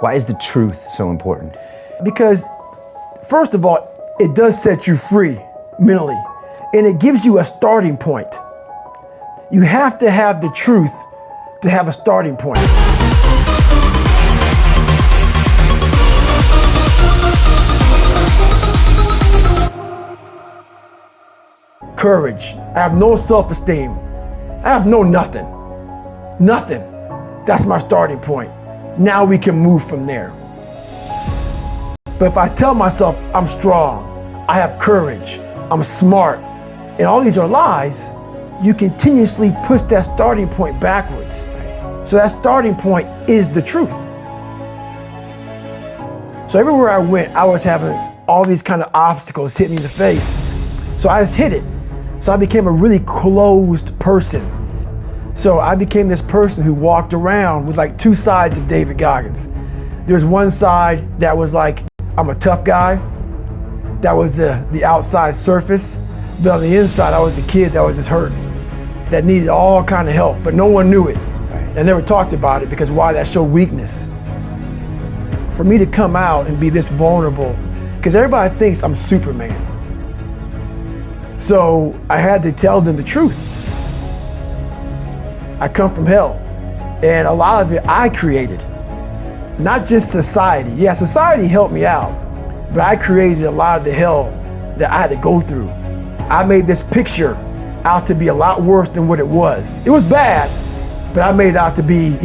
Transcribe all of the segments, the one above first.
Why is the truth so important? Because first of all, it does set you free mentally, and it gives you a starting point. You have to have the truth to have a starting point. Courage. I have no self-esteem. I have no nothing. Nothing. That's my starting point. Now we can move from there. But if I tell myself I'm strong, I have courage, I'm smart, and all these are lies, you continuously push that starting point backwards. So that starting point is the truth. So everywhere I went, I was having all these kind of obstacles hit me in the face. So I just hit it. So I became a really closed person. So I became this person who walked around with like two sides of David Goggins. There's one side that was like, I'm a tough guy. That was the outside surface. But on the inside, I was a kid that was just hurting, that needed all kind of help, but no one knew it. I never talked about it because why? That showed weakness. For me to come out and be this vulnerable, because everybody thinks I'm Superman. So I had to tell them the truth. I come from hell, and a lot of it I created, not just society. Yeah, society helped me out, but I created a lot of the hell that I had to go through. I made this picture out to be a lot worse than what it was. It was bad, but I made it out to be,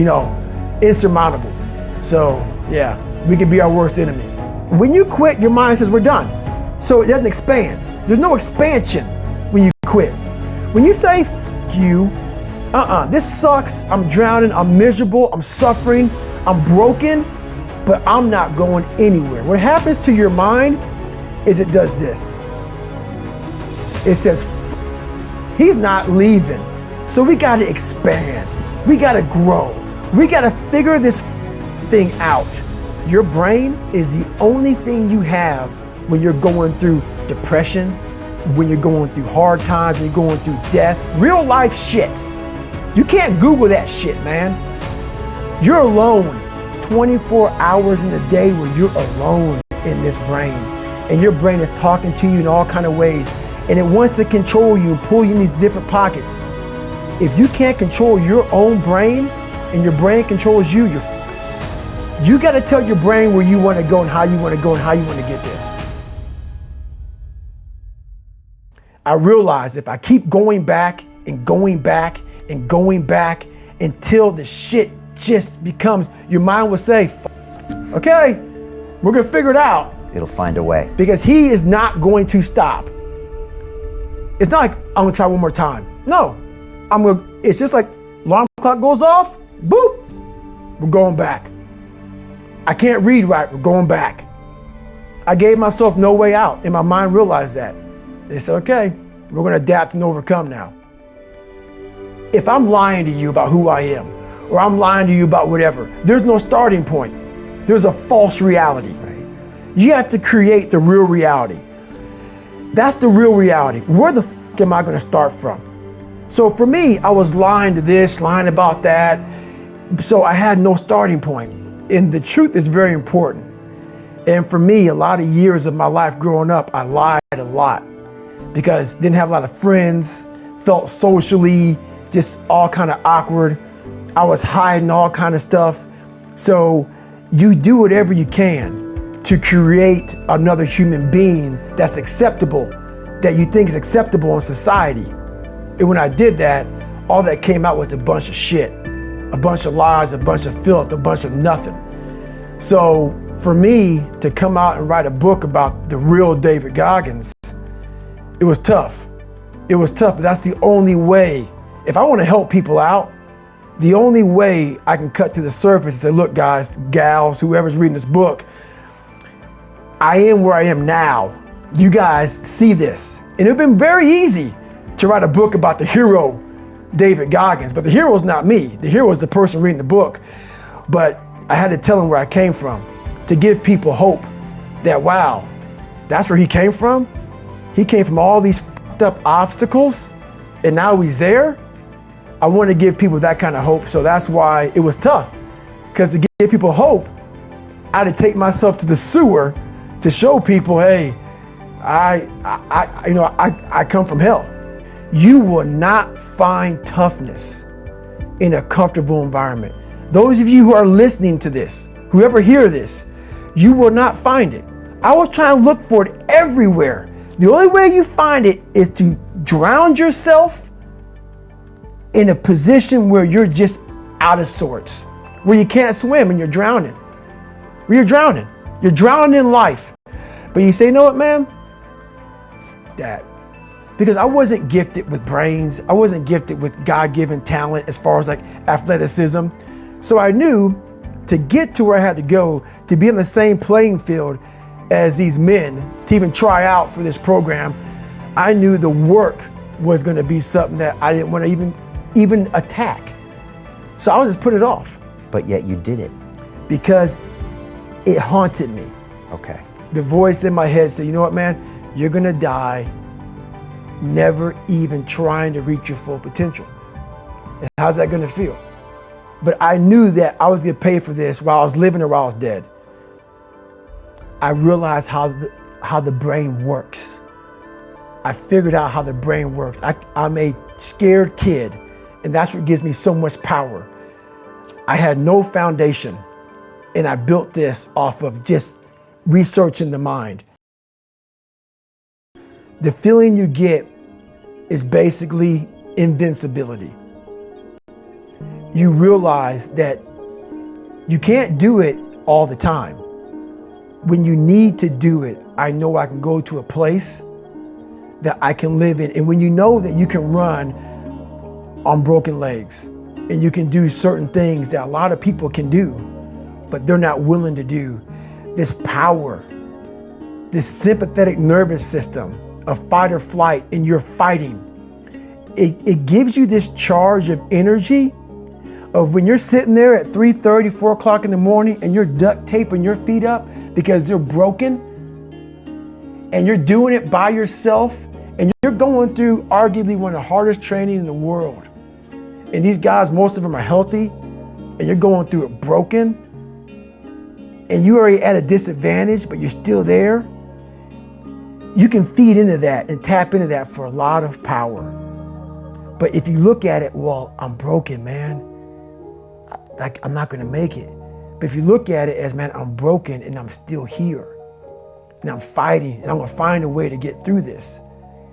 insurmountable. So yeah, we can be our worst enemy. When you quit, your mind says we're done. So it doesn't expand. There's no expansion when you quit. When you say, F you, this sucks, I'm drowning, I'm miserable, I'm suffering, I'm broken, but I'm not going anywhere. What happens to your mind is it does this. It says, he's not leaving. So we gotta expand. We gotta grow. We gotta figure this thing out. Your brain is the only thing you have when you're going through depression, when you're going through hard times, when you're going through death, real life shit. You can't Google that shit, man. You're alone 24 hours in a day where you're alone in this brain. And your brain is talking to you in all kind of ways. And it wants to control you and pull you in these different pockets. If you can't control your own brain and your brain controls you, you're fucked. You gotta tell your brain where you wanna go and how you wanna go and how you wanna get there. I realize if I keep going back and going back and going back until the shit just becomes, your mind will say, okay, we're gonna figure it out. It'll find a way. Because he is not going to stop. It's not like I'm gonna try one more time. No, it's just like alarm clock goes off, boop, we're going back. I can't read right, we're going back. I gave myself no way out, and my mind realized that. They said, okay, we're gonna adapt and overcome now. If I'm lying to you about who I am, or I'm lying to you about whatever, there's no starting point. There's a false reality. Right. You have to create the real reality. That's the real reality. Where the f am I gonna start from? So for me, I was lying to this, lying about that. So I had no starting point. And the truth is very important. And for me, a lot of years of my life growing up, I lied a lot because didn't have a lot of friends, felt socially just all kind of awkward. I was hiding all kind of stuff. So you do whatever you can to create another human being that's acceptable, that you think is acceptable in society. And when I did that, all that came out was a bunch of shit, a bunch of lies, a bunch of filth, a bunch of nothing. So for me to come out and write a book about the real David Goggins, it was tough. It was tough, but that's the only way. If I want to help people out, the only way I can cut to the surface and say, look guys, gals, whoever's reading this book, I am where I am now. You guys see this. And it'd been very easy to write a book about the hero, David Goggins, but the hero's not me. The hero is the person reading the book. But I had to tell them where I came from to give people hope that, wow, that's where he came from? He came from all these fucked up obstacles and now he's there? I want to give people that kind of hope. So that's why it was tough, because to give people hope, I had to take myself to the sewer to show people, hey, I come from hell. You will not find toughness in a comfortable environment. Those of you who are listening to this, whoever hear this, you will not find it. I was trying to look for it everywhere. The only way you find it is to drown yourself in a position where you're just out of sorts, where you can't swim and you're drowning. Where you're drowning. You're drowning in life. But you say, you know what, man? That. Because I wasn't gifted with brains. I wasn't gifted with God-given talent as far as like athleticism. So I knew to get to where I had to go, to be on the same playing field as these men, to even try out for this program, I knew the work was going to be something that I didn't want to even attack. So I would just put it off. But yet you did it. Because it haunted me. Okay. The voice in my head said, you know what, man? You're going to die never even trying to reach your full potential. And how's that going to feel? But I knew that I was going to pay for this while I was living or while I was dead. I realized how the brain works. I figured out how the brain works. I'm a scared kid, and that's what gives me so much power. I had no foundation, and I built this off of just researching the mind. The feeling you get is basically invincibility. You realize that you can't do it all the time. When you need to do it, I know I can go to a place that I can live in. And when you know that you can run on broken legs and you can do certain things that a lot of people can do, but they're not willing to do, this power, this sympathetic nervous system of fight or flight, and you're fighting, it gives you this charge of energy of when you're sitting there at 3:30, 4 o'clock in the morning and you're duct taping your feet up because they're broken, and you're doing it by yourself, and you're going through arguably one of the hardest training in the world. And these guys, most of them are healthy, and you're going through it broken, and you're already at a disadvantage, but you're still there. You can feed into that and tap into that for a lot of power. But if you look at it, well, I'm broken, man. I'm not gonna make it. But if you look at it as, man, I'm broken and I'm still here. And I'm fighting and I'm gonna find a way to get through this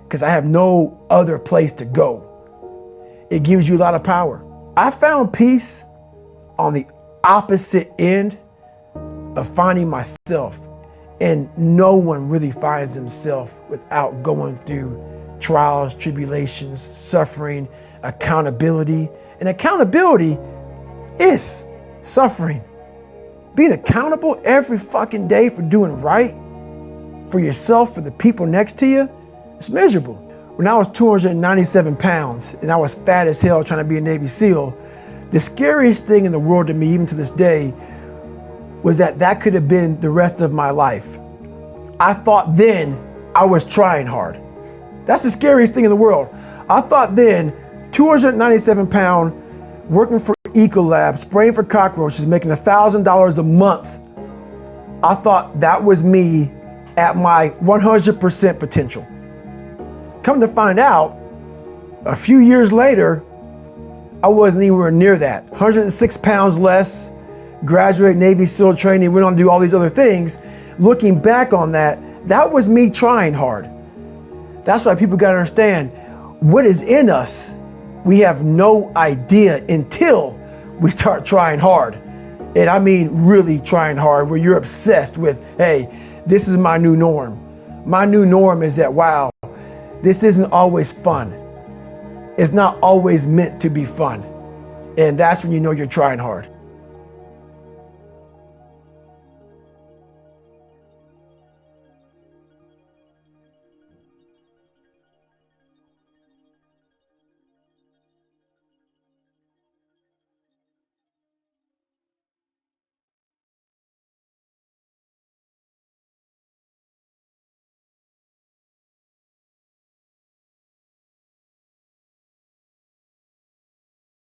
because I have no other place to go. It gives you a lot of power. I found peace on the opposite end of finding myself. And no one really finds themselves without going through trials, tribulations, suffering, accountability. And accountability is suffering. Being accountable every fucking day for doing right for yourself, for the people next to you, it's miserable. When I was 297 pounds and I was fat as hell trying to be a Navy SEAL, the scariest thing in the world to me, even to this day, was that could have been the rest of my life. I thought then I was trying hard. That's the scariest thing in the world. I thought then, 297 pound, working for Ecolab, spraying for cockroaches, making $1,000 a month. I thought that was me at my 100% potential. Come to find out, a few years later, I wasn't anywhere near that. 106 pounds less, graduate Navy SEAL training, went on to do all these other things. Looking back on that was me trying hard. That's why people gotta understand what is in us. We have no idea until we start trying hard. And I mean really trying hard, where you're obsessed with, hey, this is my new norm. My new norm is that, wow, this isn't always fun. It's not always meant to be fun. And that's when you know you're trying hard.